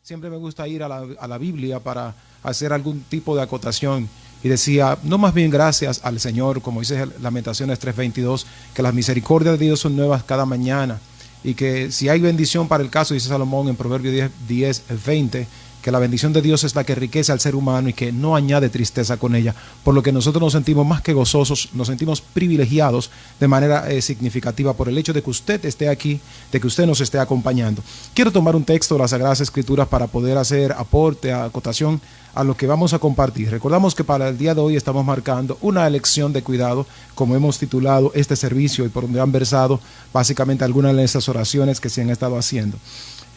siempre me gusta ir a la Biblia para hacer algún tipo de acotación. Y decía, no más bien gracias al Señor, como dice Lamentaciones 3:22, que las misericordias de Dios son nuevas cada mañana. Y que si hay bendición para el caso, dice Salomón en Proverbios 10:20, que la bendición de Dios es la que enriquece al ser humano y que no añade tristeza con ella, por lo que nosotros nos sentimos más que gozosos, nos sentimos privilegiados de manera significativa por el hecho de que usted esté aquí, de que usted nos esté acompañando. Quiero tomar un texto de las Sagradas Escrituras para poder hacer aporte, acotación a lo que vamos a compartir. Recordamos que para el día de hoy estamos marcando una elección de cuidado, como hemos titulado este servicio y por donde han versado básicamente algunas de esas oraciones que se han estado haciendo.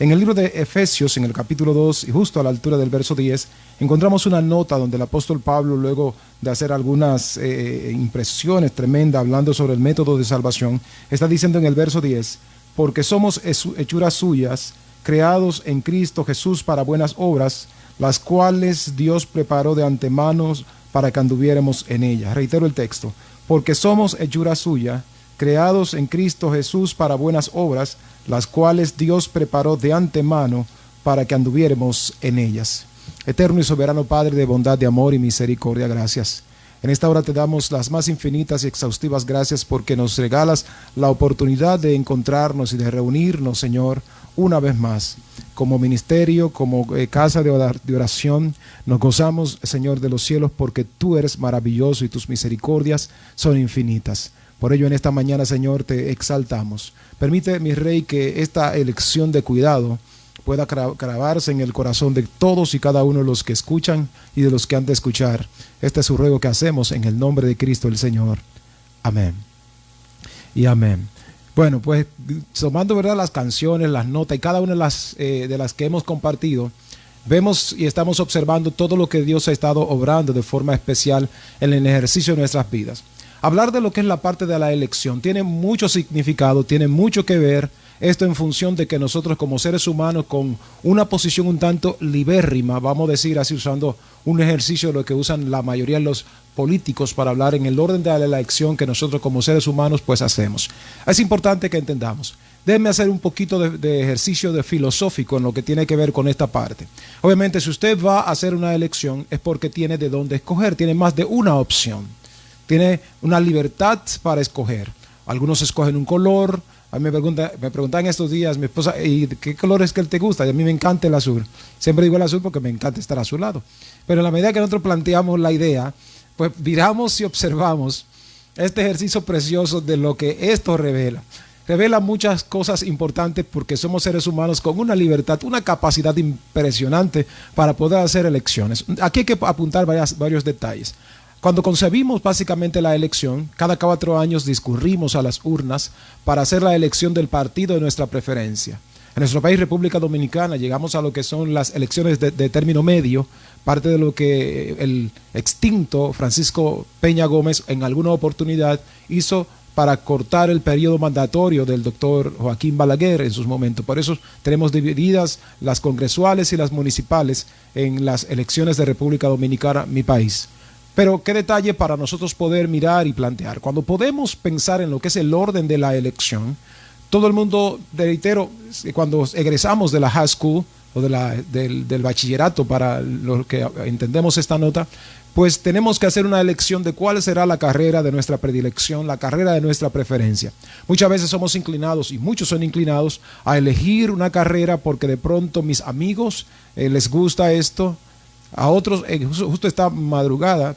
En el libro de Efesios, en el capítulo 2, y justo a la altura del verso 10, encontramos una nota donde el apóstol Pablo, luego de hacer algunas impresiones tremendas hablando sobre el método de salvación, está diciendo en el verso 10, porque somos hechuras suyas, creados en Cristo Jesús para buenas obras, las cuales Dios preparó de antemano para que anduviéramos en ellas. Reitero el texto, porque somos hechura suya, creados en Cristo Jesús para buenas obras, las cuales Dios preparó de antemano para que anduviéramos en ellas. Eterno y soberano Padre de bondad, de amor y misericordia, gracias. En esta hora te damos las más infinitas y exhaustivas gracias porque nos regalas la oportunidad de encontrarnos y de reunirnos, Señor, una vez más. Como ministerio, como casa de oración, nos gozamos, Señor, de los cielos porque tú eres maravilloso y tus misericordias son infinitas. Por ello en esta mañana, Señor, te exaltamos. Permite, mi Rey, que esta elección de cuidado pueda grabarse en el corazón de todos y cada uno de los que escuchan y de los que han de escuchar. Este es su ruego que hacemos en el nombre de Cristo el Señor. Amén. Y amén. Bueno, pues tomando, ¿verdad?, las canciones, las notas y cada una de las que hemos compartido, vemos y estamos observando todo lo que Dios ha estado obrando de forma especial en el ejercicio de nuestras vidas. Hablar de lo que es la parte de la elección tiene mucho significado, tiene mucho que ver esto en función de que nosotros como seres humanos con una posición un tanto libérrima, vamos a decir así usando un ejercicio de lo que usan la mayoría de los políticos para hablar en el orden de la elección que nosotros como seres humanos pues hacemos. Es importante que entendamos. Déjenme hacer un poquito de ejercicio de filosófico en lo que tiene que ver con esta parte. Obviamente si usted va a hacer una elección es porque tiene de dónde escoger, tiene más de una opción. Tiene una libertad para escoger. Algunos escogen un color. A mí me preguntan estos días mi esposa, ¿y qué color es que te gusta? Y a mí me encanta el azul. Siempre digo el azul porque me encanta estar azulado. Pero en la medida que nosotros planteamos la idea, pues miramos y observamos este ejercicio precioso de lo que esto revela. Revela muchas cosas importantes porque somos seres humanos con una libertad, una capacidad impresionante para poder hacer elecciones. Aquí hay que apuntar varios detalles. Cuando concebimos básicamente la elección, cada 4 años discurrimos a las urnas para hacer la elección del partido de nuestra preferencia. En nuestro país, República Dominicana, llegamos a lo que son las elecciones de término medio, parte de lo que el extinto Francisco Peña Gómez en alguna oportunidad hizo para cortar el periodo mandatorio del doctor Joaquín Balaguer en sus momentos. Por eso tenemos divididas las congresuales y las municipales en las elecciones de República Dominicana, mi país. Pero qué detalle para nosotros poder mirar y plantear. Cuando podemos pensar en lo que es el orden de la elección, todo el mundo, reitero, cuando egresamos de la high school o del bachillerato, para los que entendemos esta nota, pues tenemos que hacer una elección de cuál será la carrera de nuestra predilección, la carrera de nuestra preferencia. Muchas veces somos inclinados, y muchos son inclinados, a elegir una carrera porque de pronto mis amigos les gusta esto. A otros, justo esta madrugada,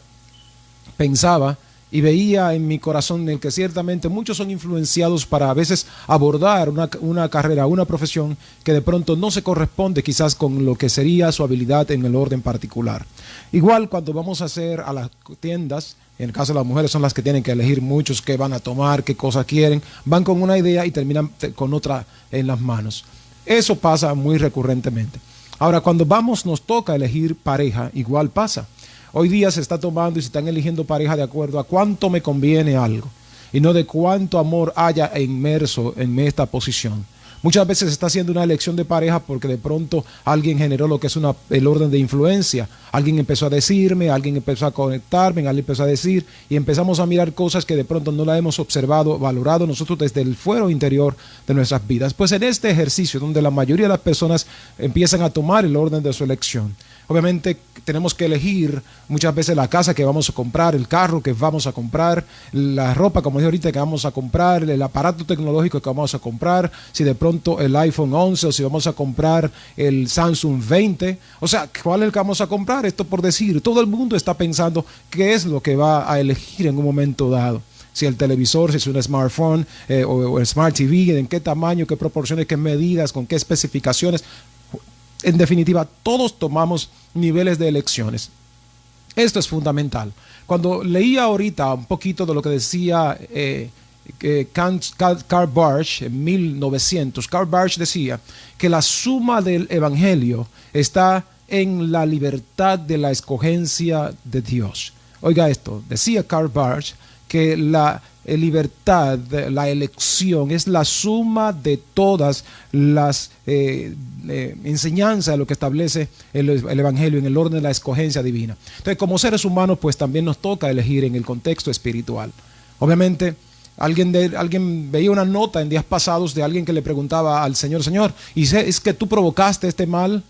pensaba y veía en mi corazón en el que ciertamente muchos son influenciados para a veces abordar una carrera, una profesión que de pronto no se corresponde quizás con lo que sería su habilidad en el orden particular. Igual cuando vamos a hacer a las tiendas, en el caso de las mujeres son las que tienen que elegir muchos qué van a tomar, qué cosas quieren, van con una idea y terminan con otra en las manos. Eso pasa muy recurrentemente. Ahora, cuando nos toca elegir pareja, igual pasa. Hoy día se está tomando y se están eligiendo pareja de acuerdo a cuánto me conviene algo y no de cuánto amor haya inmerso en esta posición. Muchas veces se está haciendo una elección de pareja porque de pronto alguien generó lo que es el orden de influencia. Alguien empezó a decirme, alguien empezó a conectarme, alguien empezó a decir, y empezamos a mirar cosas que de pronto no la hemos observado, valorado nosotros desde el fuero interior de nuestras vidas. Pues en este ejercicio, donde la mayoría de las personas empiezan a tomar el orden de su elección, obviamente tenemos que elegir muchas veces la casa que vamos a comprar, el carro que vamos a comprar, la ropa, como dije ahorita, que vamos a comprar, el aparato tecnológico que vamos a comprar, si de pronto el iPhone 11 o si vamos a comprar el Samsung 20. O sea, ¿cuál es el que vamos a comprar? Esto por decir, todo el mundo está pensando qué es lo que va a elegir en un momento dado. Si el televisor, si es un smartphone o el Smart TV, en qué tamaño, qué proporciones, qué medidas, con qué especificaciones. En definitiva, todos tomamos niveles de elecciones. Esto es fundamental. Cuando leía ahorita un poquito de lo que decía Karl Barth en 1900, Karl Barth decía que la suma del evangelio está en la libertad de la escogencia de Dios. Oiga esto, decía Karl Barth que la libertad, la elección es la suma de todas las enseñanzas de lo que establece el evangelio en el orden de la escogencia divina. Entonces, como seres humanos, pues también nos toca elegir en el contexto espiritual. Obviamente, alguien veía una nota en días pasados de alguien que le preguntaba al Señor, Señor, ¿y es que tú provocaste este mal?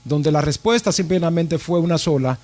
Donde la respuesta simplemente fue una sola: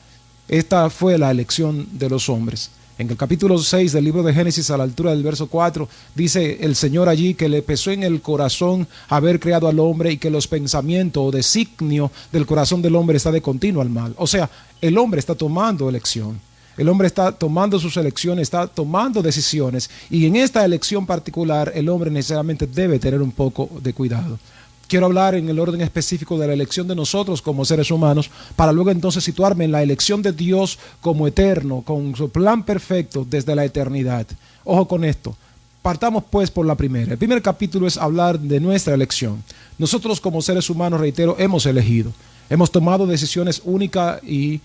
esta fue la elección de los hombres. En el capítulo 6 del libro de Génesis, a la altura del verso 4, dice el Señor allí que le pesó en el corazón haber creado al hombre y que los pensamientos o designio del corazón del hombre está de continuo al mal. O sea, el hombre está tomando elección. El hombre está tomando sus elecciones, está tomando decisiones, y en esta elección particular el hombre necesariamente debe tener un poco de cuidado. Quiero hablar en el orden específico de la elección de nosotros como seres humanos, para luego entonces situarme en la elección de Dios como eterno, con su plan perfecto desde la eternidad. Ojo con esto. Partamos pues por la primera. El primer capítulo es hablar de nuestra elección. Nosotros como seres humanos, reitero, hemos elegido. Hemos tomado decisiones únicas y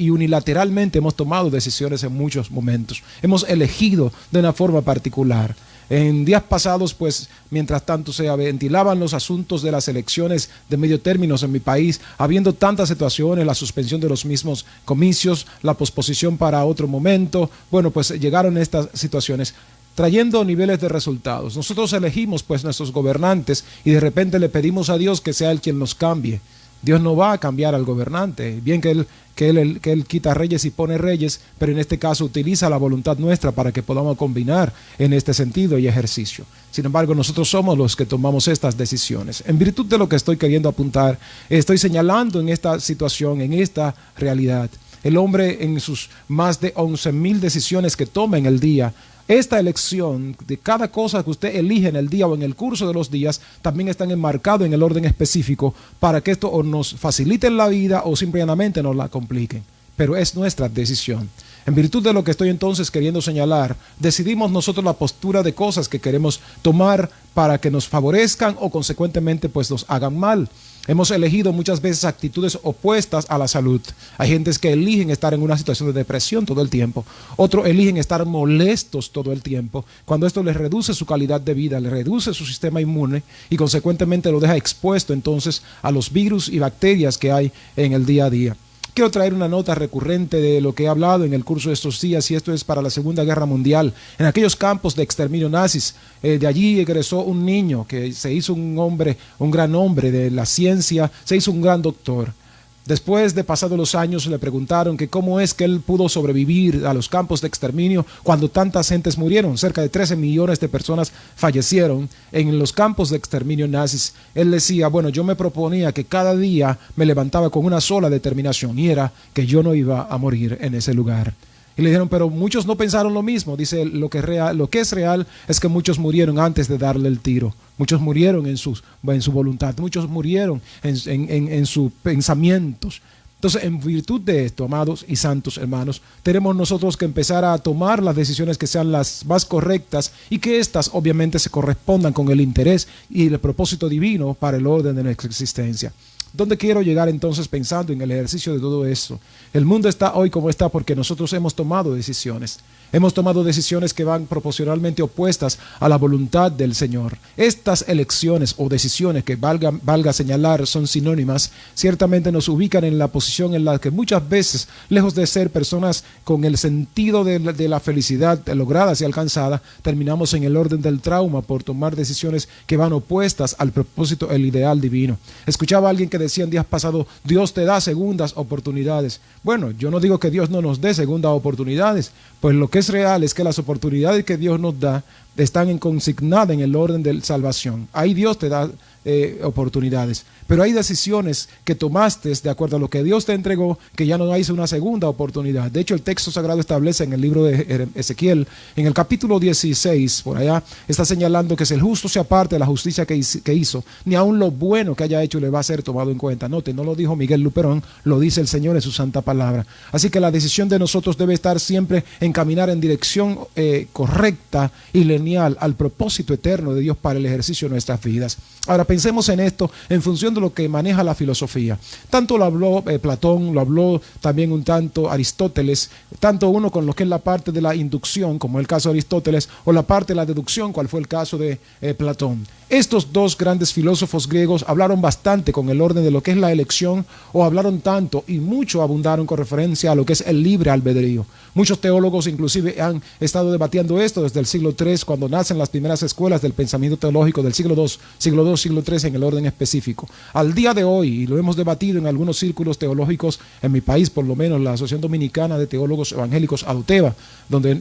unilateralmente hemos tomado decisiones en muchos momentos. Hemos elegido de una forma particular. En días pasados, pues, mientras tanto se ventilaban los asuntos de las elecciones de medio término en mi país, habiendo tantas situaciones, la suspensión de los mismos comicios, la posposición para otro momento, bueno, pues llegaron estas situaciones trayendo niveles de resultados. Nosotros elegimos pues nuestros gobernantes y de repente le pedimos a Dios que sea Él quien los cambie. Dios no va a cambiar al gobernante, bien que él quita reyes y pone reyes, pero en este caso utiliza la voluntad nuestra para que podamos combinar en este sentido y ejercicio. Sin embargo, nosotros somos los que tomamos estas decisiones. En virtud de lo que estoy queriendo apuntar, estoy señalando en esta situación, en esta realidad, el hombre en sus más de 11,000 decisiones que toma en el día. Esta elección de cada cosa que usted elige en el día o en el curso de los días también están enmarcados en el orden específico para que esto o nos facilite la vida o simplemente nos la compliquen. Pero es nuestra decisión. En virtud de lo que estoy entonces queriendo señalar, decidimos nosotros la postura de cosas que queremos tomar para que nos favorezcan o consecuentemente pues nos hagan mal. Hemos elegido muchas veces actitudes opuestas a la salud. Hay gentes que eligen estar en una situación de depresión todo el tiempo. Otros eligen estar molestos todo el tiempo, cuando esto les reduce su calidad de vida, les reduce su sistema inmune y consecuentemente lo deja expuesto entonces a los virus y bacterias que hay en el día a día. Quiero traer una nota recurrente de lo que he hablado en el curso de estos días, y esto es para la Segunda Guerra Mundial. En aquellos campos de exterminio nazis, de allí egresó un niño que se hizo un hombre, un gran hombre de la ciencia, se hizo un gran doctor. Después de pasados los años le preguntaron que cómo es que él pudo sobrevivir a los campos de exterminio cuando tantas gentes murieron. Cerca de 13 millones de personas fallecieron en los campos de exterminio nazis. Él decía, bueno, yo me proponía que cada día me levantaba con una sola determinación, y era que yo no iba a morir en ese lugar. Y le dijeron, pero muchos no pensaron lo mismo. Dice, lo que es real es que muchos murieron antes de darle el tiro. Muchos murieron en su voluntad. Muchos murieron en sus pensamientos. Entonces, en virtud de esto, amados y santos hermanos, tenemos nosotros que empezar a tomar las decisiones que sean las más correctas y que éstas obviamente se correspondan con el interés y el propósito divino para el orden de nuestra existencia. ¿Dónde quiero llegar entonces pensando en el ejercicio de todo esto? El mundo está hoy como está porque nosotros hemos tomado decisiones. Hemos tomado decisiones que van proporcionalmente opuestas a la voluntad del Señor. Estas elecciones o decisiones, que valga señalar, son sinónimas, ciertamente nos ubican en la posición en la que muchas veces, lejos de ser personas con el sentido de la felicidad logradas y alcanzada, terminamos en el orden del trauma por tomar decisiones que van opuestas al propósito, el ideal divino. Escuchaba a alguien que decía en días pasados: Dios te da segundas oportunidades. Bueno, yo no digo que Dios no nos dé segundas oportunidades, pues lo que es real es que las oportunidades que Dios nos da están consignadas en el orden de salvación. Ahí Dios te da oportunidades, pero hay decisiones que tomaste de acuerdo a lo que Dios te entregó, que ya no hay una segunda oportunidad. De hecho, el texto sagrado establece en el libro de Ezequiel, en el capítulo 16, por allá, está señalando que si el justo se aparte de la justicia que hizo, ni aun lo bueno que haya hecho le va a ser tomado en cuenta. Note, no lo dijo Miguel Luperón, lo dice el Señor en su santa palabra. Así que la decisión de nosotros debe estar siempre en caminar en dirección correcta y lineal al propósito eterno de Dios para el ejercicio de nuestras vidas. Ahora, pensemos en esto en función de lo que maneja la filosofía. Tanto lo habló Platón, lo habló también un tanto Aristóteles, tanto uno con lo que es la parte de la inducción, como el caso de Aristóteles, o la parte de la deducción, cual fue el caso de Platón. Estos dos grandes filósofos griegos hablaron bastante con el orden de lo que es la elección, o hablaron tanto y mucho abundaron con referencia a lo que es el libre albedrío. Muchos teólogos inclusive han estado debatiendo esto desde el siglo III, cuando nacen las primeras escuelas del pensamiento teológico del siglo II, siglo III en el orden específico. Al día de hoy, y lo hemos debatido en algunos círculos teológicos en mi país, por lo menos la Asociación Dominicana de Teólogos Evangélicos, ADOTEVA, donde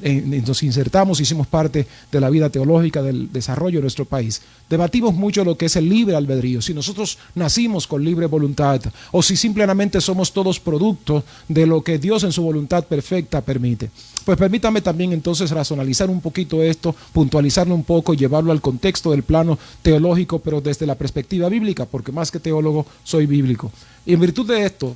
nos insertamos, hicimos parte de la vida teológica del desarrollo de nuestro país. Debatimos mucho lo que es el libre albedrío, si nosotros nacimos con libre voluntad o si simplemente somos todos producto de lo que Dios en su voluntad perfecta permite. Pues permítame también entonces racionalizar un poquito esto, puntualizarlo un poco y llevarlo al contexto del plano teológico, pero desde la perspectiva bíblica, porque más que teólogo soy bíblico. Y en virtud de esto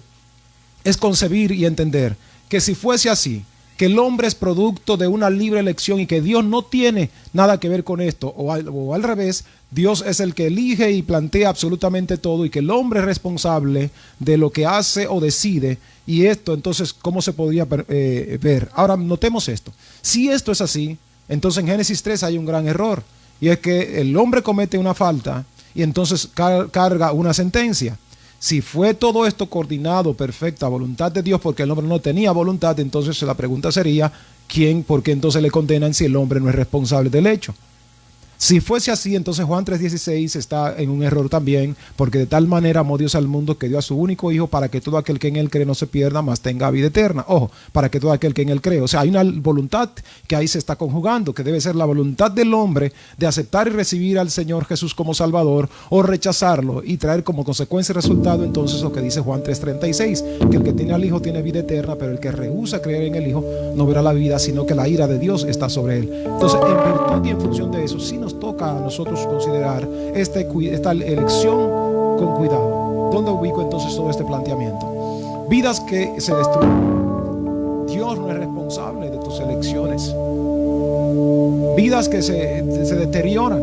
es concebir y entender que si fuese así, que el hombre es producto de una libre elección y que Dios no tiene nada que ver con esto, o al revés, Dios es el que elige y plantea absolutamente todo y que el hombre es responsable de lo que hace o decide. Y esto entonces, ¿cómo se podría ver? Ahora notemos esto. Si esto es así, entonces en Génesis 3 hay un gran error, y es que el hombre comete una falta y entonces carga una sentencia. Si fue todo esto coordinado, perfecta voluntad de Dios, porque el hombre no tenía voluntad, entonces la pregunta sería, ¿por qué entonces le condenan si el hombre no es responsable del hecho? Si fuese así, entonces Juan 3:16 está en un error también, porque de tal manera amó Dios al mundo que dio a su único hijo para que todo aquel que en él cree no se pierda, mas tenga vida eterna. Ojo, para que todo aquel que en él cree. O sea, hay una voluntad que ahí se está conjugando, que debe ser la voluntad del hombre de aceptar y recibir al Señor Jesús como Salvador o rechazarlo y traer como consecuencia y resultado entonces lo que dice Juan 3:36, que el que tiene al hijo tiene vida eterna, pero el que rehúsa creer en el hijo no verá la vida, sino que la ira de Dios está sobre él. Entonces, en virtud y en función de eso, sí nos toca a nosotros considerar esta elección con cuidado. ¿Dónde ubico entonces todo este planteamiento? Vidas que se destruyen. Dios no es responsable de tus elecciones. Vidas que se deterioran.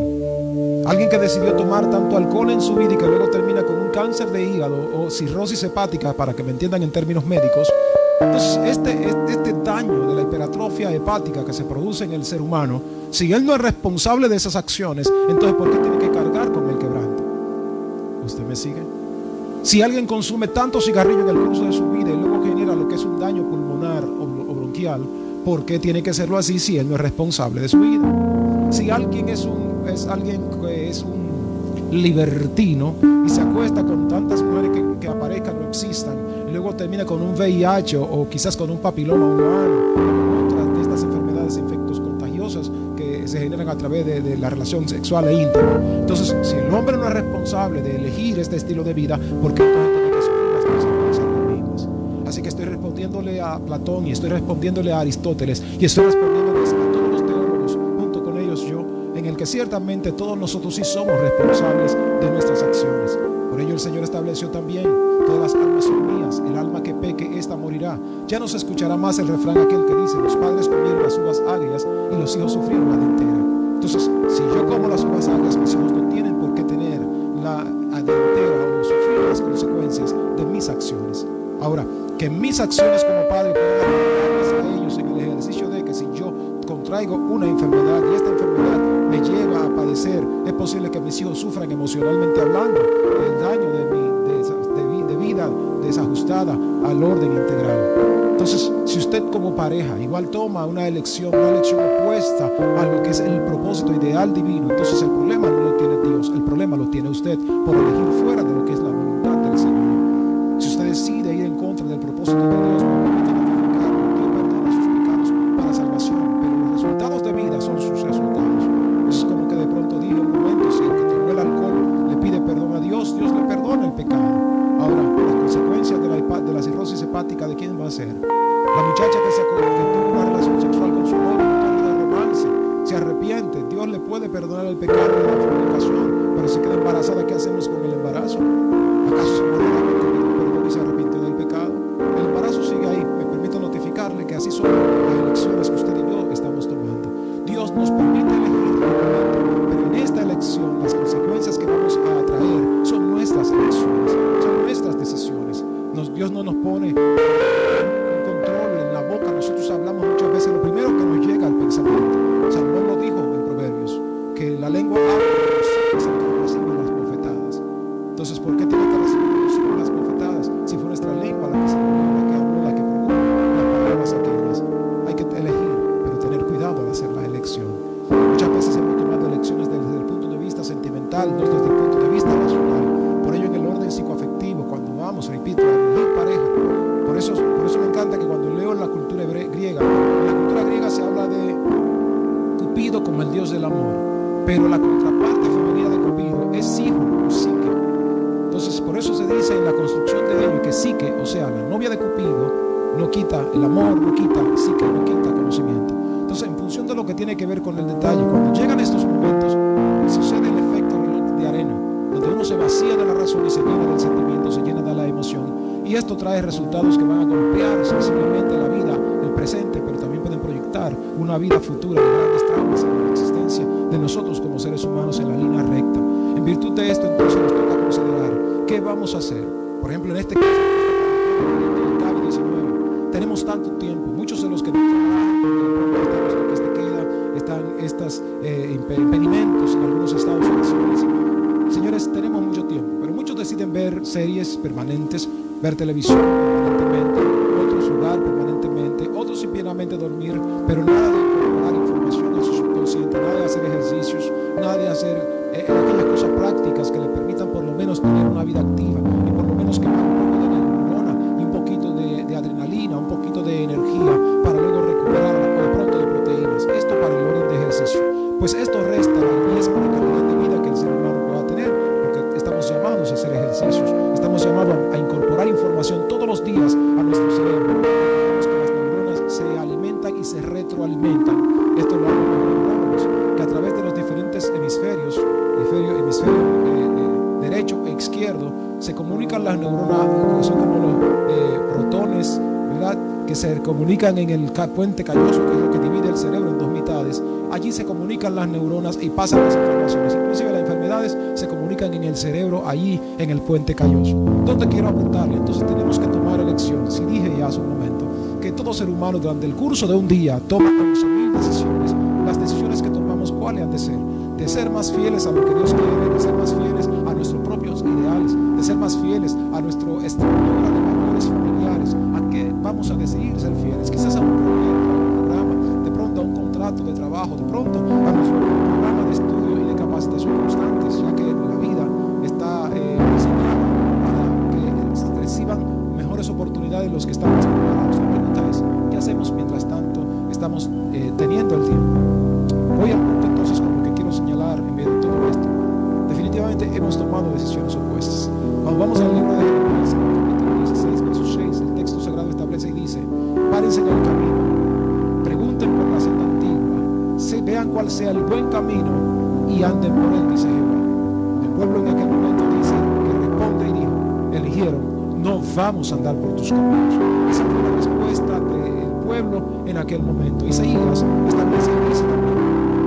Alguien que decidió tomar tanto alcohol en su vida y que luego termina con un cáncer de hígado o cirrosis hepática, para que me entiendan en términos médicos. Entonces, este daño de la hipertrofia hepática que se produce en el ser humano, si él no es responsable de esas acciones, entonces ¿por qué tiene que cargar con el quebranto? ¿Usted me sigue? Si alguien consume tanto cigarrillo en el curso de su vida y luego genera lo que es un daño pulmonar o bronquial, ¿por qué tiene que hacerlo así si él no es responsable de su vida? Si alguien es alguien que es un libertino y se acuesta con tantas mujeres que aparezcan o existan, y luego termina con un VIH o quizás con un papiloma humano, otras de estas enfermedades infectos contagiosas que se generan a través de la relación sexual e íntima. Entonces, si el hombre no es responsable de elegir este estilo de vida, ¿por qué entonces tiene que sufrir las consecuencias de las mismas? Así que estoy respondiéndole a Platón y estoy respondiéndole a Aristóteles y estoy respondiéndoles a todos los teólogos, junto con ellos yo, en el que ciertamente todos nosotros sí somos responsables de nuestras acciones. Por ello el Señor estableció también: todas las almas son mías, el alma que peque, esta morirá. Ya no se escuchará más el refrán aquel que dice: los padres comieron las uvas agrias y los hijos sufrieron la dentera. Entonces, si yo como las uvas agrias, mis hijos no tienen por qué tener la dentera o sufrir las consecuencias de mis acciones. Ahora, que mis acciones como padre puedan ayudarles a ellos en el ejercicio de que si yo contraigo una enfermedad y esta enfermedad me lleva a padecer, es posible que mis hijos sufran emocionalmente hablando el daño de vida desajustada al orden integral. Entonces, si usted como pareja igual toma una elección opuesta a lo que es el propósito ideal divino, entonces el problema no lo tiene Dios, el problema lo tiene usted por elegir fuera de lo que es la voluntad del Señor. Si usted decide ir en contra del propósito de Dios, no permite notificarlo, Dios perdona sus pecados para salvación, pero los resultados de vida son sus resultados. Es como que de pronto dije un momento, si el que tomó el alcohol le pide perdón a Dios, Dios le perdona el pecado. Ahora, las consecuencias de la cirrosis hepática, ¿de quién va a ser? La muchacha que tuvo una relación sexual con su novio en un tono de romance, se arrepiente, Dios le puede perdonar el pecado de la fornicación, pero si queda embarazada, ¿qué hacemos con el embarazo? ¿Acaso se muere porque pidió perdón y se arrepintió del pecado? El embarazo sigue ahí. Me permito notificarle que así son las elecciones que usted y yo estamos tomando. Dios nos permite elegir, pero en esta elección las consecuencias que vamos a atraer son nuestras elecciones, son nuestras decisiones. Dios no nos pone un control en la boca. Nosotros hablamos muchas veces lo primero que nos llega al pensamiento. Salomón lo dijo en Proverbios, que la lengua habla de los hombres que reciben las bofetadas. Entonces, ¿por qué tiene que recibir las bofetadas? Si fue nuestra lengua la que se movió, la que habló, la que produjo las palabras aquellas. Hay que elegir, pero tener cuidado al hacer la elección. Muchas veces hemos tomado elecciones desde el punto de vista sentimental, no desde el punto de vista racional. Por ello, en el orden psicoafectivo, cuando vamos, repito, a elegir pareja, por eso me encanta que cuando leo la cultura griega, en la cultura griega se habla de Cupido como el dios del amor, pero la contraparte femenina de Cupido es Sijo o Psique. Entonces, por eso se dice en la construcción de ello que Psique, o sea, la novia de Cupido, no quita el amor, no quita Psique, no quita conocimiento. Entonces, en función de lo que tiene que ver con el detalle, cuando llegan estos momentos, sucede el efecto reloj de arena, donde uno se vacía de la razón y se llena del sentimiento, se llena de la emoción, y esto trae resultados que van a golpear sensiblemente la vida, el presente, pero también pueden proyectar una vida futura de grandes traumas en la existencia de nosotros como seres humanos en la línea recta. En virtud de esto, entonces nos toca considerar qué vamos a hacer. Por ejemplo, en este caso del COVID-19, tenemos tanto tiempo, muchos de los que trabajan, están los toques de queda, están estos impedimentos en algunos estados y naciones. Señores, tenemos mucho tiempo, pero muchos deciden ver series permanentes, ver televisión permanentemente, otros jugar permanentemente, otros simplemente dormir, pero nada de incorporar información a su subconsciente, nada de hacer ejercicios, nada de hacer aquellas cosas prácticas que le permitan por lo menos tener una vida activa y por lo menos quemar un poco de neurona y un poquito de adrenalina, un poquito de energía para luego recuperar de pronto de proteínas. Esto para el orden de ejercicio. Pues esto resta la diezma de calidad de vida que el ser humano pueda tener, porque estamos llamados a hacer ejercicios, estamos llamados a incorporar información todos los días a nuestro cerebro. Vemos que las neuronas se alimentan y se retroalimentan. Esto lo hago con neurólogos, que a través de los diferentes hemisferios derecho e izquierdo, se comunican las neuronas, que son como los protones, ¿verdad?, que se comunican en el puente calloso, que es lo que divide el cerebro en dos mitades. Allí se comunican las neuronas y pasan las informaciones. Inclusive las enfermedades se comunican en el cerebro, allí en el puente calloso. ¿Dónde quiero apuntarle? Entonces tenemos que tomar elección. Si dije ya hace un momento que todo ser humano durante el curso de un día toma 11.000 decisiones, las decisiones que tomamos, ¿cuáles han de ser? De ser más fieles a lo que Dios quiere, de ser más fieles a nuestros propios ideales, de ser más fieles a nuestra estructura de valores familiares, a que vamos a decidir ser fieles, quizás a un proyecto, a un programa, de pronto a un contrato de trabajo, de pronto a nuestro programa de estudio y de capacitación constantes, ya que la vida está diseñada para que reciban mejores oportunidades los que están más preparados. La pregunta es, ¿qué hacemos mientras tanto estamos teniendo el tiempo? Voy al punto entonces con lo que quiero señalar en medio de todo esto. Definitivamente hemos tomado decisiones opuestas. Cuando vamos al libro de Jeremías, capítulo 16, verso 6, el texto sagrado establece y dice: párense en el camino, pregunten por la senda antigua, vean cuál sea el buen camino y anden por él, dice Jehová. El pueblo en aquel momento dice que responde y dijo: eligieron, no vamos a andar por tus caminos. Esa fue la respuesta del pueblo en aquel momento. Isaías establece y dice también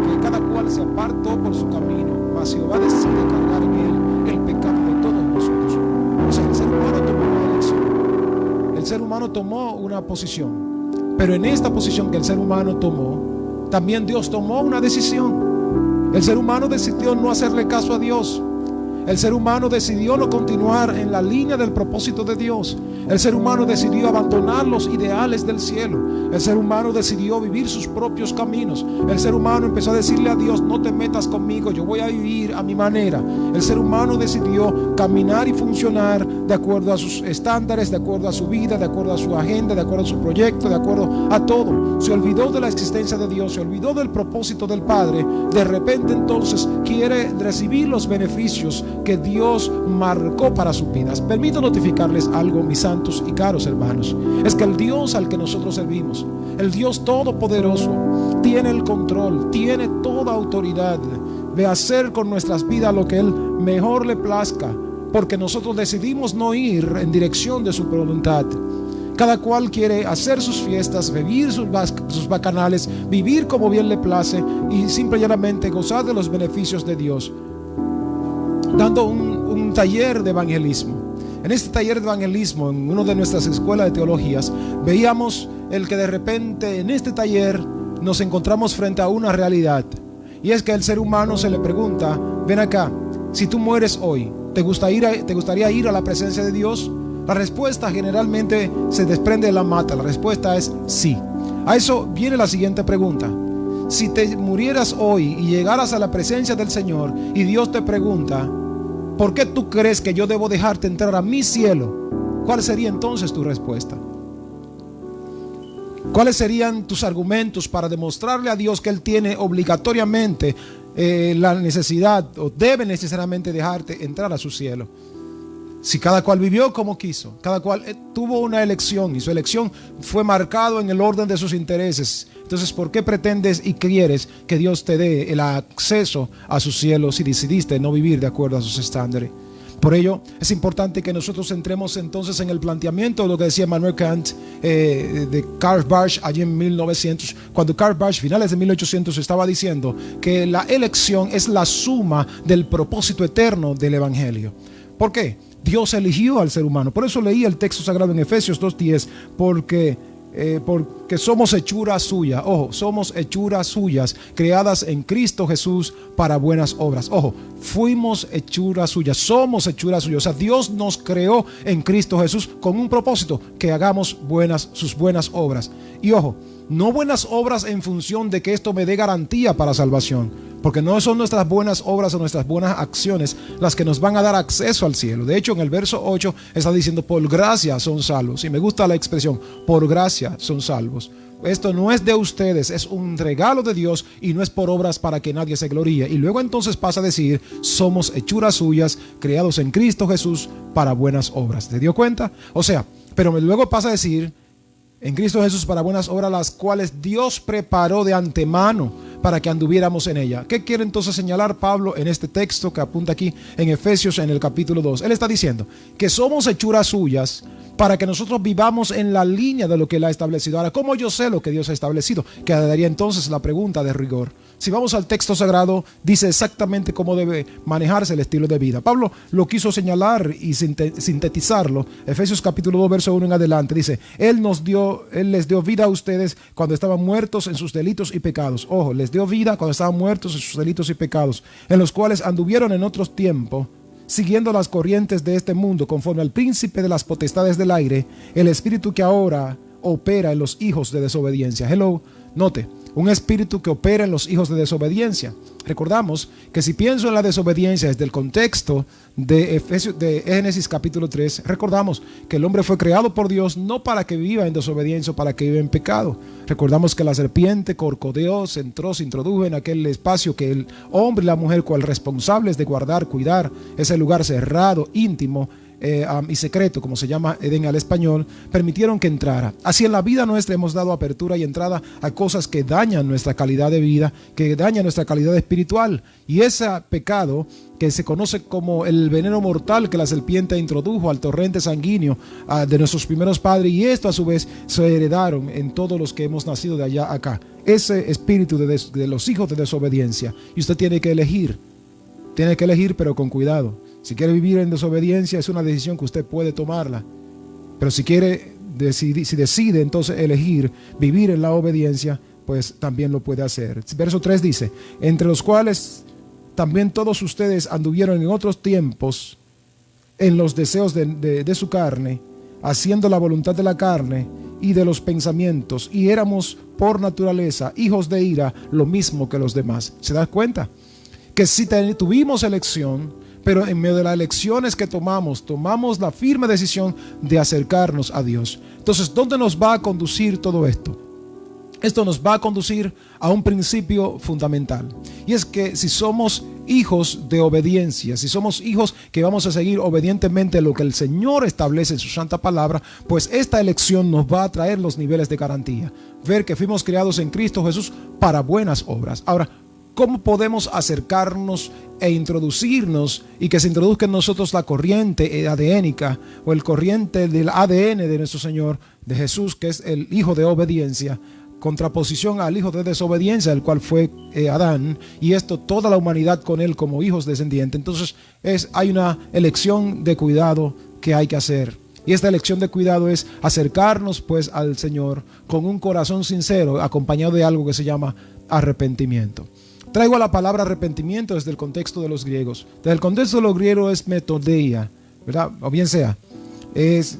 que cada cual se apartó por su camino, mas Jehová decide cargar en él el pecado de todos nosotros. O sea, el ser humano tomó una elección, el ser humano tomó una posición, pero en esta posición que el ser humano tomó, también Dios tomó una decisión. El ser humano decidió no hacerle caso a Dios. El ser humano decidió no continuar en la línea del propósito de Dios. El ser humano decidió abandonar los ideales del cielo. El ser humano decidió vivir sus propios caminos. El ser humano empezó a decirle a Dios: no te metas conmigo, yo voy a vivir a mi manera. El ser humano decidió caminar y funcionar de acuerdo a sus estándares, de acuerdo a su vida, de acuerdo a su agenda, de acuerdo a su proyecto, de acuerdo a todo. Se olvidó de la existencia de Dios, se olvidó del propósito del Padre. De repente entonces quiere recibir los beneficios que Dios marcó para sus vidas. Permito notificarles algo, mis santos y caros hermanos. Es que el Dios al que nosotros servimos, el Dios todopoderoso, tiene el control, tiene toda autoridad de hacer con nuestras vidas lo que Él mejor le plazca, porque nosotros decidimos no ir en dirección de su voluntad. Cada cual quiere hacer sus fiestas, vivir sus bacanales, vivir como bien le place y simple y llanamente gozar de los beneficios de Dios. Dando un taller de evangelismo. En este taller de evangelismo, en una de nuestras escuelas de teologías, veíamos el que de repente en este taller nos encontramos frente a una realidad. Y es que al ser humano se le pregunta: ven acá, si tú mueres hoy, ¿te gustaría ir a la presencia de Dios? La respuesta generalmente se desprende de la mata. La respuesta es sí. A eso viene la siguiente pregunta: si te murieras hoy y llegaras a la presencia del Señor y Dios te pregunta: ¿por qué tú crees que yo debo dejarte entrar a mi cielo? ¿Cuál sería entonces tu respuesta? ¿Cuáles serían tus argumentos para demostrarle a Dios que Él tiene obligatoriamente la necesidad o debe necesariamente dejarte entrar a su cielo? Si cada cual vivió como quiso, cada cual tuvo una elección y su elección fue marcado en el orden de sus intereses, entonces ¿por qué pretendes y quieres que Dios te dé el acceso a su cielo si decidiste no vivir de acuerdo a sus estándares? Por ello es importante que nosotros entremos entonces en el planteamiento de lo que decía Immanuel Kant, de Karl Barth allí en 1900, cuando Karl Barth, finales de 1800, estaba diciendo que la elección es la suma del propósito eterno del Evangelio. ¿Por qué? Dios eligió al ser humano. Por eso leí el texto sagrado en Efesios 2:10, porque somos hechura suya. Ojo, somos hechuras suyas, creadas en Cristo Jesús para buenas obras. Ojo, fuimos hechuras suyas, somos hechuras suyas. O sea, Dios nos creó en Cristo Jesús con un propósito: que hagamos sus buenas obras. Y ojo, no buenas obras en función de que esto me dé garantía para salvación, porque no son nuestras buenas obras o nuestras buenas acciones las que nos van a dar acceso al cielo. De hecho, en el verso 8 está diciendo: por gracia son salvos. Y me gusta la expresión, por gracia son salvos. Esto no es de ustedes, es un regalo de Dios y no es por obras para que nadie se gloríe. Y luego entonces pasa a decir: somos hechuras suyas, creados en Cristo Jesús para buenas obras. ¿Te dio cuenta? O sea, pero luego pasa a decir: en Cristo Jesús para buenas obras, las cuales Dios preparó de antemano para que anduviéramos en ella. ¿Qué quiere entonces señalar Pablo en este texto que apunta aquí en Efesios en el capítulo 2? Él está diciendo que somos hechuras suyas para que nosotros vivamos en la línea de lo que Él ha establecido. Ahora, ¿cómo yo sé lo que Dios ha establecido? Quedaría entonces la pregunta de rigor. Si vamos al texto sagrado, dice exactamente cómo debe manejarse el estilo de vida. Pablo lo quiso señalar y sintetizarlo. Efesios capítulo 2, verso 1 en adelante, dice: Él les dio vida a ustedes cuando estaban muertos en sus delitos y pecados. Ojo, les dio vida cuando estaban muertos en sus delitos y pecados, en los cuales anduvieron en otros tiempos, siguiendo las corrientes de este mundo, conforme al príncipe de las potestades del aire, el espíritu que ahora opera en los hijos de desobediencia. Note, un espíritu que opera en los hijos de desobediencia. Recordamos que si pienso en la desobediencia desde el contexto de Génesis capítulo 3, recordamos que el hombre fue creado por Dios no para que viva en desobediencia o para que viva en pecado. Recordamos que la serpiente corcodeó, se introdujo en aquel espacio que el hombre y la mujer, cual responsables de guardar, cuidar ese lugar cerrado, íntimo y secreto, como se llama Edén al español, permitieron que entrara. Así en la vida nuestra hemos dado apertura y entrada a cosas que dañan nuestra calidad de vida, que dañan nuestra calidad espiritual, y ese pecado que se conoce como el veneno mortal que la serpiente introdujo al torrente sanguíneo de nuestros primeros padres, y esto a su vez se heredaron en todos los que hemos nacido de allá acá, ese espíritu de los hijos de desobediencia. Y usted tiene que elegir, pero con cuidado. Si quiere vivir en desobediencia, es una decisión que usted puede tomarla. Pero si decide entonces elegir vivir en la obediencia, pues también lo puede hacer. Verso 3 dice, entre los cuales también todos ustedes anduvieron en otros tiempos en los deseos de su carne, haciendo la voluntad de la carne y de los pensamientos, y éramos por naturaleza hijos de ira, lo mismo que los demás. ¿Se da cuenta? Que si tuvimos elección, pero en medio de las elecciones que tomamos la firme decisión de acercarnos a Dios. Entonces, ¿dónde nos va a conducir todo esto? Esto nos va a conducir a un principio fundamental, y es que si somos hijos de obediencia, si somos hijos que vamos a seguir obedientemente lo que el Señor establece en su santa palabra, pues esta elección nos va a traer los niveles de garantía. Ver que fuimos creados en Cristo Jesús para buenas obras. Ahora, ¿cómo podemos acercarnos e introducirnos y que se introduzca en nosotros la corriente adénica o el corriente del ADN de nuestro Señor, de Jesús, que es el hijo de obediencia, contraposición al hijo de desobediencia, el cual fue Adán, y esto toda la humanidad con él como hijos descendientes? Entonces hay una elección de cuidado que hay que hacer, y esta elección de cuidado es acercarnos pues al Señor con un corazón sincero, acompañado de algo que se llama arrepentimiento. Traigo la palabra arrepentimiento desde el contexto de los griegos. Desde el contexto de los griegos es metodeia, ¿verdad? O bien sea, es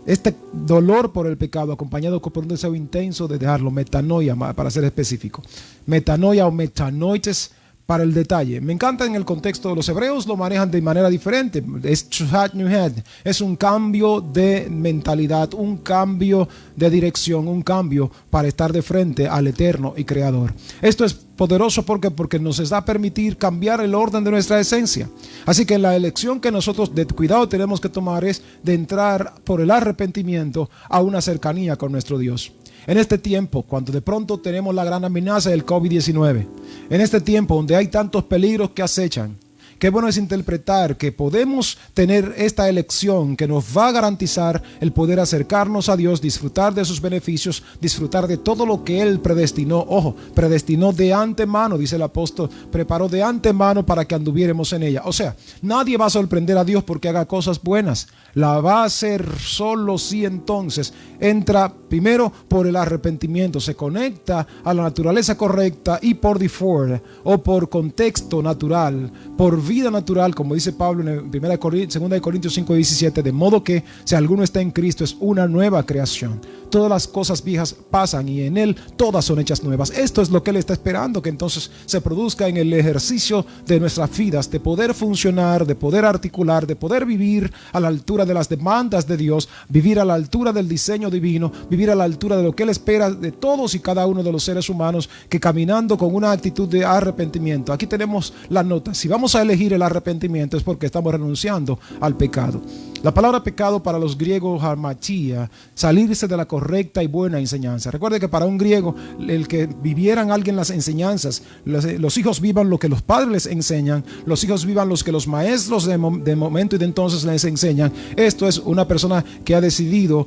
este dolor por el pecado acompañado por un deseo intenso de dejarlo, metanoia para ser específico. Metanoia o metanoites para el detalle. Me encanta en el contexto de los hebreos, lo manejan de manera diferente. Es un cambio de mentalidad, un cambio de dirección, un cambio para estar de frente al eterno y creador. Esto es poderoso porque nos va a permitir cambiar el orden de nuestra esencia. Así que la elección que nosotros de cuidado tenemos que tomar es de entrar por el arrepentimiento a una cercanía con nuestro Dios. En este tiempo, cuando de pronto tenemos la gran amenaza del COVID-19, en este tiempo donde hay tantos peligros que acechan, qué bueno es interpretar que podemos tener esta elección que nos va a garantizar el poder acercarnos a Dios, disfrutar de sus beneficios, disfrutar de todo lo que Él predestinó. Ojo, predestinó de antemano, dice el apóstol, preparó de antemano para que anduviéramos en ella. O sea, nadie va a sorprender a Dios porque haga cosas buenas. La va a hacer solo si entonces entra primero por el arrepentimiento, se conecta a la naturaleza correcta y por default o por contexto natural, por vida natural, como dice Pablo en 2 Corintios 5:17, de modo que si alguno está en Cristo es una nueva creación. Todas las cosas viejas pasan y en Él todas son hechas nuevas. Esto es lo que Él está esperando que entonces se produzca en el ejercicio de nuestras vidas, de poder funcionar, de poder articular, de poder vivir a la altura de las demandas de Dios, vivir a la altura del diseño divino, vivir a la altura de lo que Él espera de todos y cada uno de los seres humanos, que caminando con una actitud de arrepentimiento. Aquí tenemos la nota. Si vamos a elegir el arrepentimiento es porque estamos renunciando al pecado. La palabra pecado para los griegos, hamartia, salirse de la correcta y buena enseñanza. Recuerde que para un griego, el que vivieran alguien las enseñanzas, los hijos vivan lo que los padres les enseñan, los hijos vivan los que los maestros de momento y de entonces les enseñan. Esto es una persona que ha decidido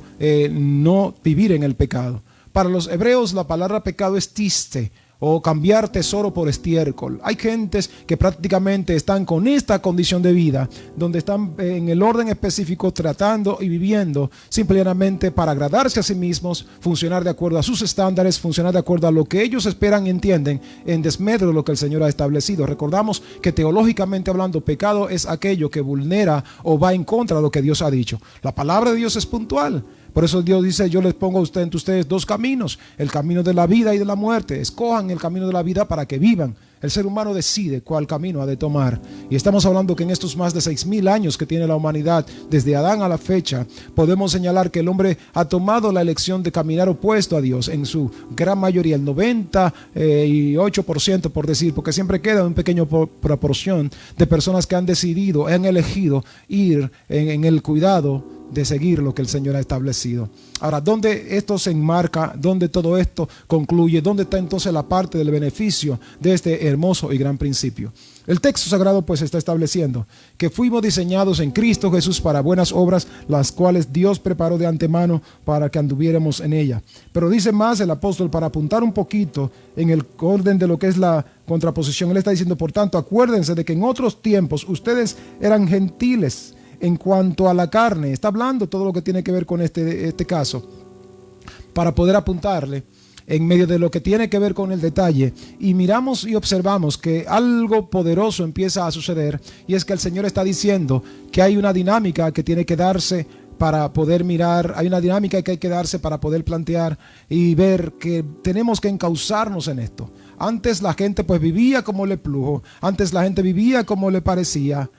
no vivir en el pecado. Para los hebreos la palabra pecado es tiste, o cambiar tesoro por estiércol. Hay gentes que prácticamente están con esta condición de vida, donde están en el orden específico tratando y viviendo simplemente para agradarse a sí mismos, funcionar de acuerdo a sus estándares, funcionar de acuerdo a lo que ellos esperan y entienden, en desmedro de lo que el Señor ha establecido. Recordamos que teológicamente hablando, pecado es aquello que vulnera o va en contra de lo que Dios ha dicho. La palabra de Dios es puntual. Por eso Dios dice: yo les pongo entre ustedes dos caminos, el camino de la vida y de la muerte. Escojan el camino de la vida para que vivan. El ser humano decide cuál camino ha de tomar. Y estamos hablando que en estos más de 6,000 años que tiene la humanidad, desde Adán a la fecha, podemos señalar que el hombre ha tomado la elección de caminar opuesto a Dios en su gran mayoría, el 98% por decir, porque siempre queda un pequeño proporción de personas que han decidido, han elegido ir en el cuidado de seguir lo que el Señor ha establecido. Ahora, ¿dónde esto se enmarca? ¿Dónde todo esto concluye? ¿Dónde está entonces la parte del beneficio de este hermoso y gran principio? El texto sagrado pues está estableciendo que fuimos diseñados en Cristo Jesús para buenas obras, las cuales Dios preparó de antemano para que anduviéramos en ella. Pero dice más el apóstol, para apuntar un poquito en el orden de lo que es la contraposición. Él está diciendo: por tanto, acuérdense de que en otros tiempos ustedes eran gentiles en cuanto a la carne. Está hablando todo lo que tiene que ver con este caso, para poder apuntarle en medio de lo que tiene que ver con el detalle, y miramos y observamos que algo poderoso empieza a suceder, y es que el Señor está diciendo que hay una dinámica que tiene que darse para poder mirar, hay una dinámica que hay que darse para poder plantear y ver que tenemos que encauzarnos en esto. Antes la gente pues vivía como le plujo, antes la gente vivía como le parecía.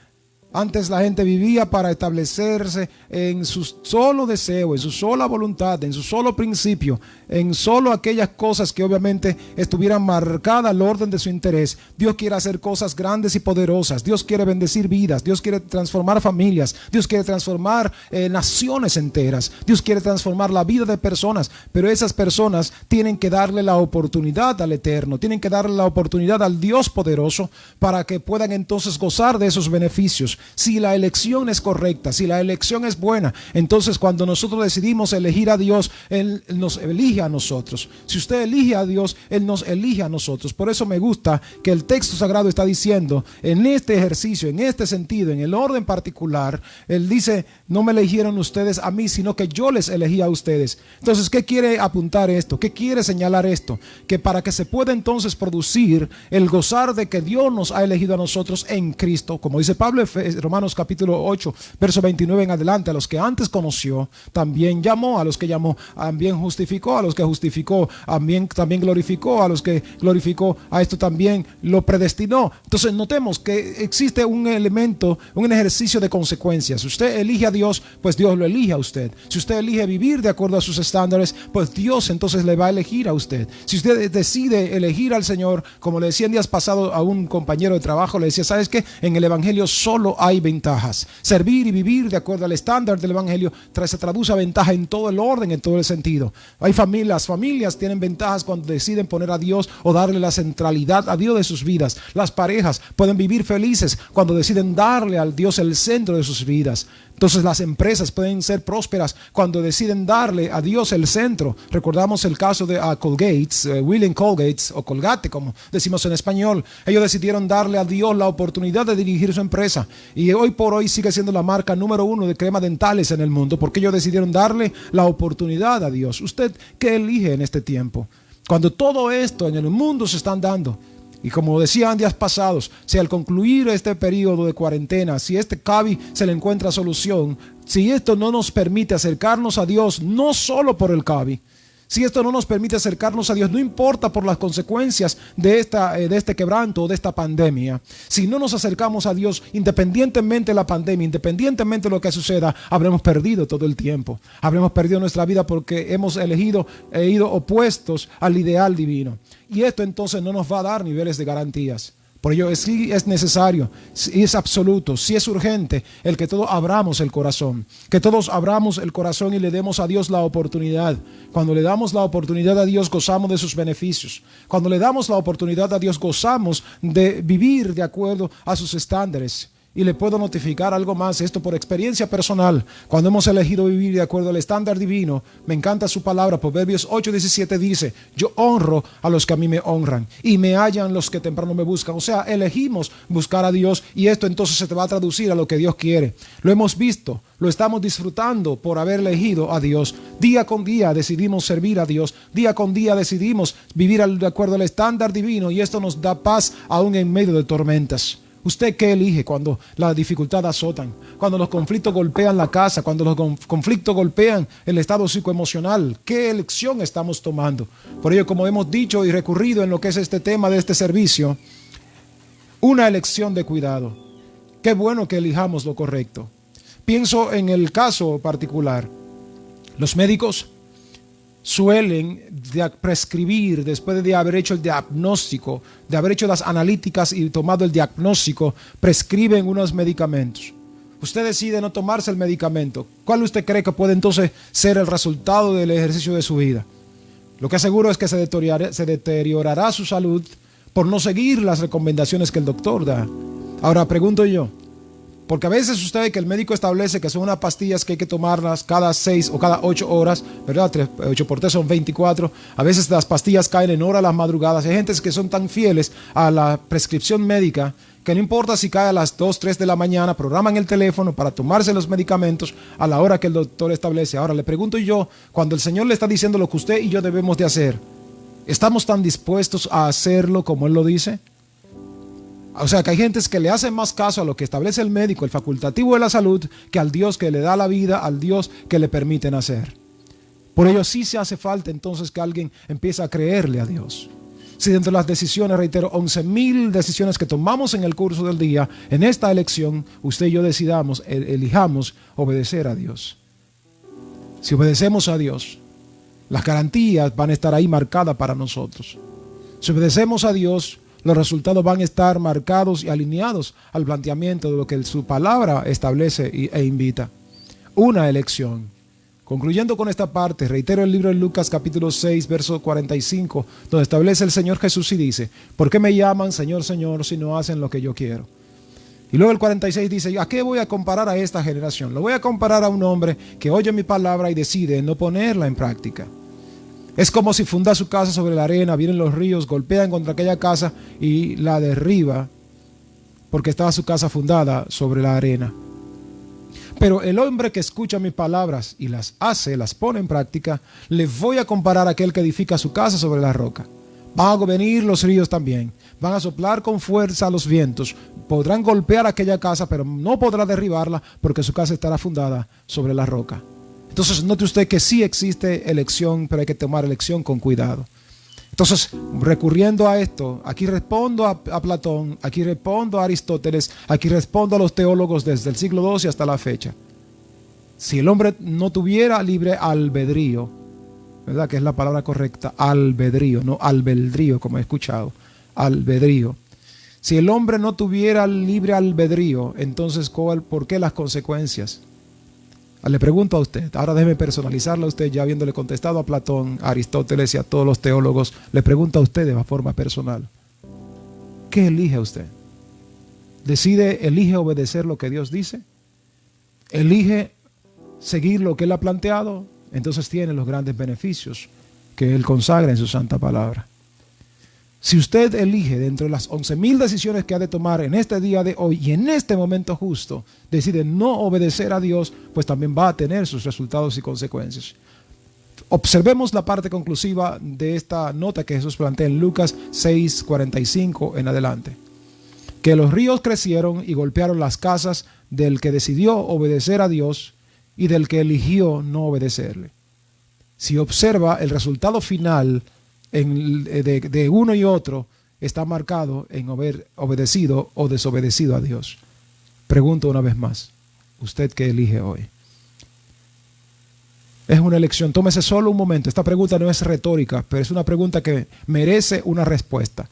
Antes la gente vivía para establecerse en su solo deseo, en su sola voluntad, en su solo principio, en solo aquellas cosas que obviamente estuvieran marcadas al orden de su interés. Dios quiere hacer cosas grandes y poderosas. Dios quiere bendecir vidas. Dios quiere transformar familias. Dios quiere transformar naciones enteras. Dios quiere transformar la vida de personas. Pero esas personas tienen que darle la oportunidad al Eterno. Tienen que darle la oportunidad al Dios poderoso para que puedan entonces gozar de esos beneficios. Si la elección es correcta, si la elección es buena, entonces cuando nosotros decidimos elegir a Dios, Él nos elige a nosotros. Si usted elige a Dios, Él nos elige a nosotros. Por eso me gusta que el texto sagrado está diciendo, en este ejercicio, en este sentido, en el orden particular, Él dice, no me eligieron ustedes a mí, sino que yo les elegí a ustedes. Entonces, ¿qué quiere apuntar esto? ¿Qué quiere señalar esto? Que para que se pueda entonces producir el gozar de que Dios nos ha elegido a nosotros en Cristo, como dice Pablo, Romanos capítulo 8, verso 29 en adelante, a los que antes conoció, también llamó, a los que llamó, también justificó, a los que justificó, también glorificó, a los que glorificó, a esto también lo predestinó. Entonces notemos que existe un elemento, un ejercicio de consecuencias. Si usted elige a Dios, pues Dios lo elige a usted. Si usted elige vivir de acuerdo a sus estándares, pues Dios entonces le va a elegir a usted. Si usted decide elegir al Señor, como le decía en días pasados a un compañero de trabajo, le decía, ¿sabes qué? En el Evangelio solo hay ventajas. Servir y vivir de acuerdo al estándar del Evangelio se traduce a ventaja en todo el orden, en todo el sentido. Hay familias tienen ventajas cuando deciden poner a Dios o darle la centralidad a Dios de sus vidas. Las parejas pueden vivir felices cuando deciden darle al Dios el centro de sus vidas. Entonces las empresas pueden ser prósperas cuando deciden darle a Dios el centro. Recordamos el caso de Colgate, William Colgate, o Colgate como decimos en español. Ellos decidieron darle a Dios la oportunidad de dirigir su empresa, y hoy por hoy sigue siendo la marca número 1 de crema dentales en el mundo, porque ellos decidieron darle la oportunidad a Dios. ¿Usted qué elige en este tiempo? Cuando todo esto en el mundo se están dando, y como decía en días pasados, si al concluir este periodo de cuarentena, si este COVID se le encuentra solución, si esto no nos permite acercarnos a Dios, no solo por el COVID, si esto no nos permite acercarnos a Dios, no importa por las consecuencias de este quebranto o de esta pandemia, si no nos acercamos a Dios, independientemente de la pandemia, independientemente de lo que suceda, habremos perdido todo el tiempo. Habremos perdido nuestra vida porque hemos elegido e ido opuestos al ideal divino. Y esto entonces no nos va a dar niveles de garantías. Por ello, sí es necesario, sí es absoluto, sí es urgente el que todos abramos el corazón, que todos abramos el corazón y le demos a Dios la oportunidad. Cuando le damos la oportunidad a Dios, gozamos de sus beneficios. Cuando le damos la oportunidad a Dios, gozamos de vivir de acuerdo a sus estándares. Y le puedo notificar algo más, esto por experiencia personal. Cuando hemos elegido vivir de acuerdo al estándar divino, me encanta su palabra. Proverbios 8:17 dice, yo honro a los que a mí me honran y me hallan los que temprano me buscan. O sea, elegimos buscar a Dios, y esto entonces se te va a traducir a lo que Dios quiere. Lo hemos visto, lo estamos disfrutando por haber elegido a Dios. Día con día decidimos servir a Dios. Día con día decidimos vivir de acuerdo al estándar divino, y esto nos da paz aún en medio de tormentas. ¿Usted qué elige cuando las dificultades azotan? Cuando los conflictos golpean la casa, cuando los conflictos golpean el estado psicoemocional. ¿Qué elección estamos tomando? Por ello, como hemos dicho y recurrido en lo que es este tema de este servicio, una elección de cuidado. Qué bueno que elijamos lo correcto. Pienso en el caso particular. Los médicos suelen prescribir, después de haber hecho el diagnóstico, de haber hecho las analíticas y tomado el diagnóstico, prescriben unos medicamentos. Usted decide no tomarse el medicamento. ¿Cuál usted cree que puede entonces ser el resultado del ejercicio de su vida? Lo que aseguro es que se deteriorará su salud por no seguir las recomendaciones que el doctor da. Ahora pregunto yo, porque a veces usted ve que el médico establece que son unas pastillas que hay que tomarlas cada 6 o cada 8 horas, ¿verdad? 8 por 3 son 24. A veces las pastillas caen en horas a las madrugadas. Hay gentes que son tan fieles a la prescripción médica que no importa si cae a las 2, 3 de la mañana, programan el teléfono para tomarse los medicamentos a la hora que el doctor establece. Ahora le pregunto yo, cuando el Señor le está diciendo lo que usted y yo debemos de hacer, ¿Estamos tan dispuestos a hacerlo como Él lo dice? O sea, que hay gentes que le hacen más caso a lo que establece el médico, el facultativo de la salud, que al Dios que le da la vida, al Dios que le permite nacer. Por ello sí se hace falta entonces que alguien empiece a creerle a Dios. Si dentro de las decisiones, reitero, 11,000 decisiones que tomamos en el curso del día, en esta elección, usted y yo elijamos obedecer a Dios. Si obedecemos a Dios, las garantías van a estar ahí marcadas para nosotros. Si obedecemos a Dios, los resultados van a estar marcados y alineados al planteamiento de lo que su palabra establece e invita. Una elección. Concluyendo con esta parte, reitero el libro de Lucas capítulo 6, verso 45, donde establece el Señor Jesús y dice: ¿por qué me llaman Señor, Señor, si no hacen lo que yo quiero? Y luego el 46 dice: ¿a qué voy a comparar a esta generación? Lo voy a comparar a un hombre que oye mi palabra y decide no ponerla en práctica. Es como si funda su casa sobre la arena, vienen los ríos, golpean contra aquella casa y la derriba, porque estaba su casa fundada sobre la arena. Pero el hombre que escucha mis palabras y las hace, las pone en práctica, le voy a comparar a aquel que edifica su casa sobre la roca. Van a venir los ríos también, van a soplar con fuerza los vientos, podrán golpear aquella casa, pero no podrá derribarla porque su casa estará fundada sobre la roca. Entonces note usted que sí existe elección, pero hay que tomar elección con cuidado. Entonces, recurriendo a esto, aquí respondo a Platón, aquí respondo a Aristóteles, aquí respondo a los teólogos desde el siglo XII hasta la fecha. Si el hombre no tuviera libre albedrío, ¿verdad? Que es la palabra correcta, albedrío, no albedrío, como he escuchado, albedrío. Si el hombre no tuviera libre albedrío, entonces, ¿por qué las consecuencias? Le pregunto a usted, ahora déjeme personalizarla a usted, ya habiéndole contestado a Platón, a Aristóteles y a todos los teólogos, le pregunto a usted de forma personal: ¿qué elige usted? ¿Elige obedecer lo que Dios dice? ¿Elige seguir lo que Él ha planteado? Entonces tiene los grandes beneficios que Él consagra en su santa palabra. Si usted elige dentro de las 11,000 decisiones que ha de tomar en este día de hoy y en este momento justo, decide no obedecer a Dios, pues también va a tener sus resultados y consecuencias. Observemos la parte conclusiva de esta nota que Jesús plantea en Lucas 6:45 en adelante. Que los ríos crecieron y golpearon las casas del que decidió obedecer a Dios y del que eligió no obedecerle. Si observa, el resultado final de uno y otro está marcado en haber obedecido o desobedecido a Dios. Pregunto una vez más: ¿usted qué elige hoy? Es una elección. Tómese solo un momento. Esta pregunta no es retórica, pero es una pregunta que merece una respuesta.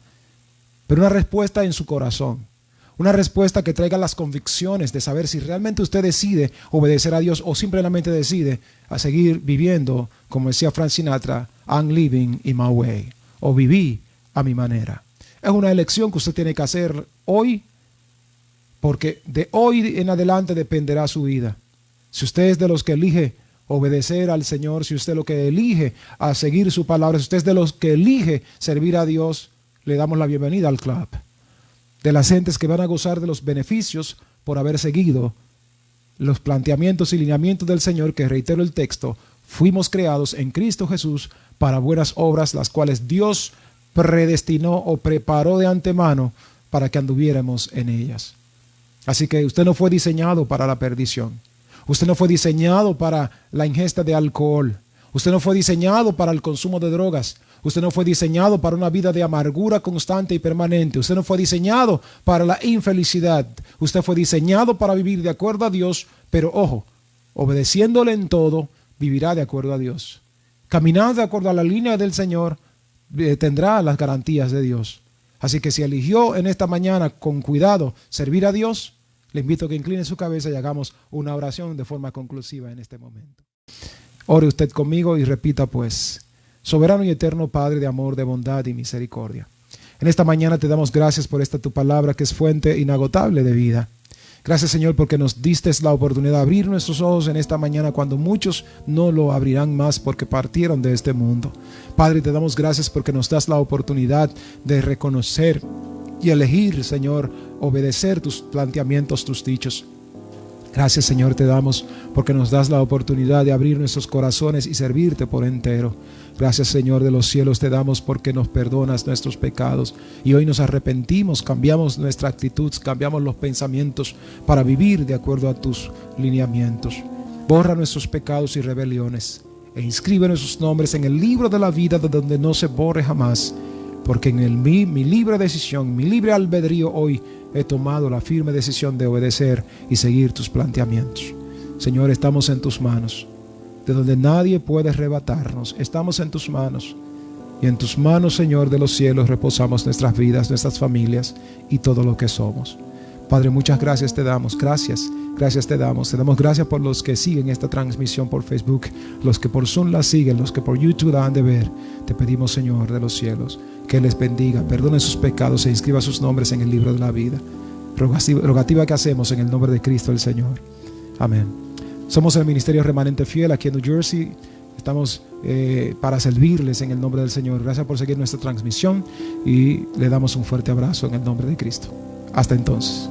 Pero una respuesta en su corazón. Una respuesta que traiga las convicciones de saber si realmente usted decide obedecer a Dios o simplemente decide a seguir viviendo, como decía Frank Sinatra, I'm living in my way, o viví a mi manera. Es una elección que usted tiene que hacer hoy, porque de hoy en adelante dependerá su vida. Si usted es de los que elige obedecer al Señor, si usted es lo que elige a seguir su palabra, si usted es de los que elige servir a Dios, le damos la bienvenida al club de las gentes que van a gozar de los beneficios por haber seguido los planteamientos y lineamientos del Señor, que, reitero el texto, fuimos creados en Cristo Jesús para buenas obras, las cuales Dios predestinó o preparó de antemano para que anduviéramos en ellas. Así que usted no fue diseñado para la perdición. Usted no fue diseñado para la ingesta de alcohol. Usted no fue diseñado para el consumo de drogas. Usted no fue diseñado para una vida de amargura constante y permanente. Usted no fue diseñado para la infelicidad. Usted fue diseñado para vivir de acuerdo a Dios, pero ojo, obedeciéndole en todo, vivirá de acuerdo a Dios. Caminar de acuerdo a la línea del Señor, tendrá las garantías de Dios. Así que si eligió en esta mañana con cuidado servir a Dios, le invito a que incline su cabeza y hagamos una oración de forma conclusiva en este momento. Ore usted conmigo y repita pues: soberano y eterno Padre de amor, de bondad y misericordia, en esta mañana te damos gracias por esta tu palabra, que es fuente inagotable de vida. Gracias, Señor, porque nos diste la oportunidad de abrir nuestros ojos en esta mañana, cuando muchos no lo abrirán más porque partieron de este mundo. Padre, te damos gracias porque nos das la oportunidad de reconocer y elegir, Señor, obedecer tus planteamientos, tus dichos. Gracias, Señor, te damos porque nos das la oportunidad de abrir nuestros corazones y servirte por entero. Gracias, Señor de los cielos, te damos porque nos perdonas nuestros pecados y hoy nos arrepentimos, cambiamos nuestra actitud, cambiamos los pensamientos para vivir de acuerdo a tus lineamientos. Borra nuestros pecados y rebeliones e inscribe nuestros nombres en el libro de la vida, de donde no se borre jamás, porque en mi libre decisión, mi libre albedrío hoy he tomado la firme decisión de obedecer y seguir tus planteamientos. Señor, estamos en tus manos, de donde nadie puede arrebatarnos. Estamos en tus manos, y en tus manos, Señor de los cielos, reposamos nuestras vidas, nuestras familias y todo lo que somos. Padre, muchas gracias te damos. Gracias te damos. Te damos gracias por los que siguen esta transmisión por Facebook, los que por Zoom la siguen, los que por YouTube la han de ver. Te pedimos, Señor de los cielos, que les bendiga, perdone sus pecados e inscriba sus nombres en el libro de la vida. Rogativa que hacemos en el nombre de Cristo el Señor. Amén. Somos el Ministerio Remanente Fiel aquí en New Jersey. Estamos para servirles en el nombre del Señor. Gracias por seguir nuestra transmisión y le damos un fuerte abrazo en el nombre de Cristo. Hasta entonces.